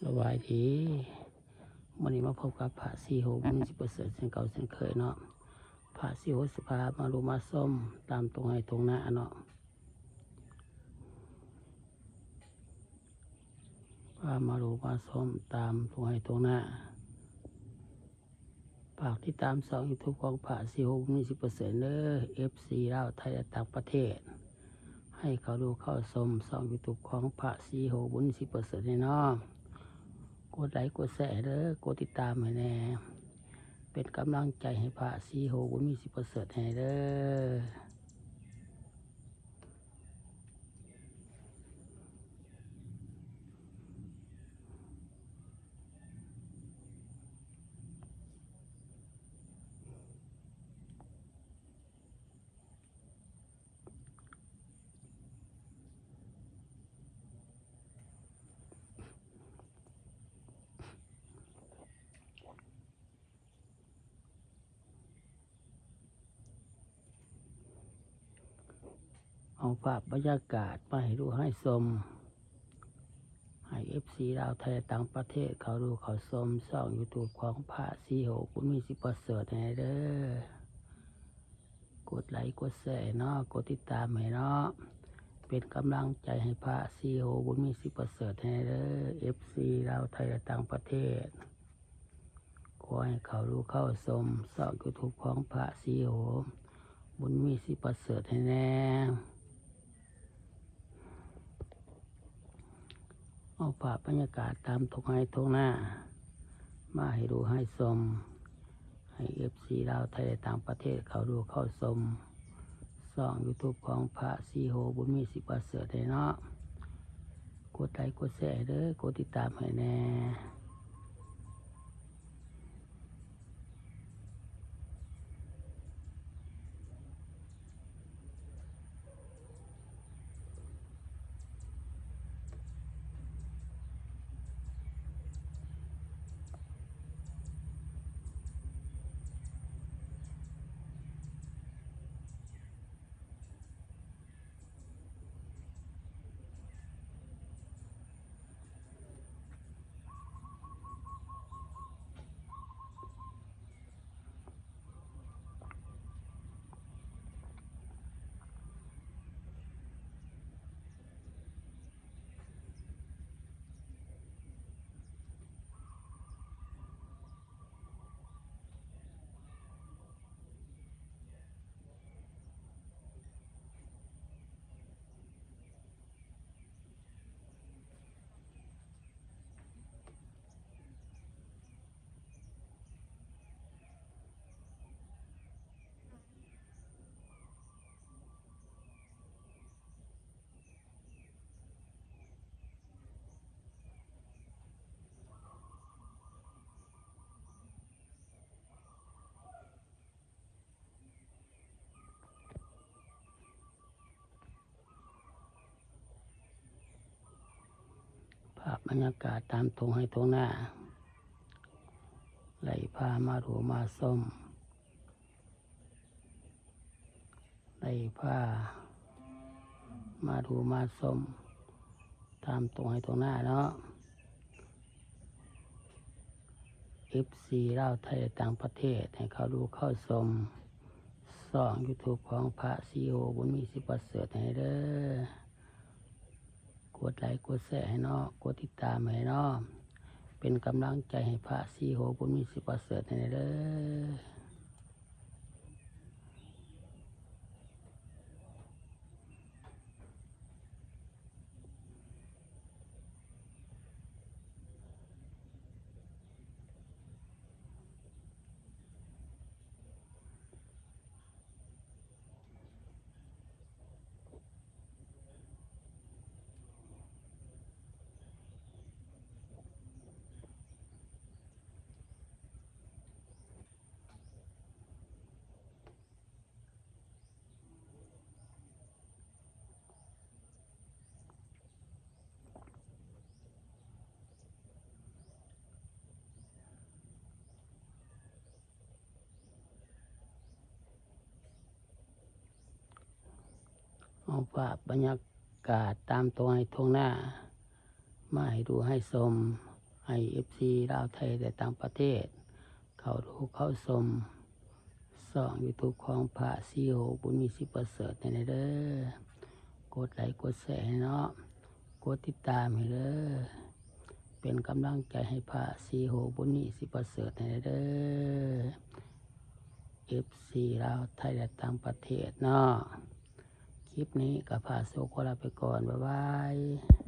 สบายดีวันนี้มาพบกับพระสีโหมันสิประเสริฐเช่นเก่าเช่นเคยเนาะพระสีโหสภามารูมาส้มตามตรงให้ตรงหน้าเนาะพามารูมาส้มตามตรงให้ตรงหน้าฝากที่ตาม2 YouTube ของพระสีโหมันสิประเสริฐเด้อ FC ลาวไทยและต่างประเทศให้เขาดูเข้าชม2 YouTube ของพระสีโหบุญสิประเสริฐเนาะกดไลค์กดแชร์เด้อกดติดตามให้แน่เป็นกำลังใจให้พระสีโหบุญมีสิประเสริฐให้เด้อเอาภาพบรรยากาศมาให้ดูให้ชมให้ FC ลาวไทยต่างประเทศเขาดูเขาชมช่อง YouTube ของพระสีโหบุญมีสิประเสริฐให้เด้อกดไลค์กดแชร์เนาะกดติดตามให้เนาะเป็นกำลังใจให้พระสีโหบุญมีสิประเสริฐให้เด้อ FC ลาวไทยต่างประเทศขอให้เขาดูเข้าชมช่อง YouTube ของพระสีโหบุญมีสิประเสริฐให้แน่เอาภาพบรรยากาศตามทงไห้ทงหน้ามาให้ดูให้ชมให้ FC ลาวไทยต่างประเทศเขาดูเข้าชมช่อง YouTube ของพระสีโหบุญมีสิประเสริฐให้เนาะกดไลค์กดแชร์เด้อกดติดตามให้แน่ภาพบรรยากาศตามทงให้ทงหน้าไหลพามาดูมาส้มไหลพามาดูมาส้มตามตรงให้ตรงหน้าเนาะ FC ลาวไทยต่างประเทศให้เขาดูเข้าชมช่อง YouTube ของพระสีโหบุญมีสิประเสริฐให้เด้อกดไลค์กดแชร์ให้เนาะกดติดตามให้เนาะเป็นกำลังใจให้พระสีโหบุญมีสิประเสริฐให้เด้อเอาภาพบรรยากาศตามตรงให้ทงหน้ามาให้ดูให้ชม ให้เอฟซีลาวไทยแต่ต่างประเทศ เขาดูเขาชมส่องยูทูบของพระซีโหบุญมีสิประเสริฐในเด้อกดไลค์กดแชร์ให้เนาะกดติดตามให้เด้อเป็นกำลังใจให้พระซีโหบุญมีสิประเสริฐในเด้อเอฟซีลาวไทยและต่างประเทศเนาะคลิปนี้กับพระโสขอลาไปก่อนบ๊ายบาย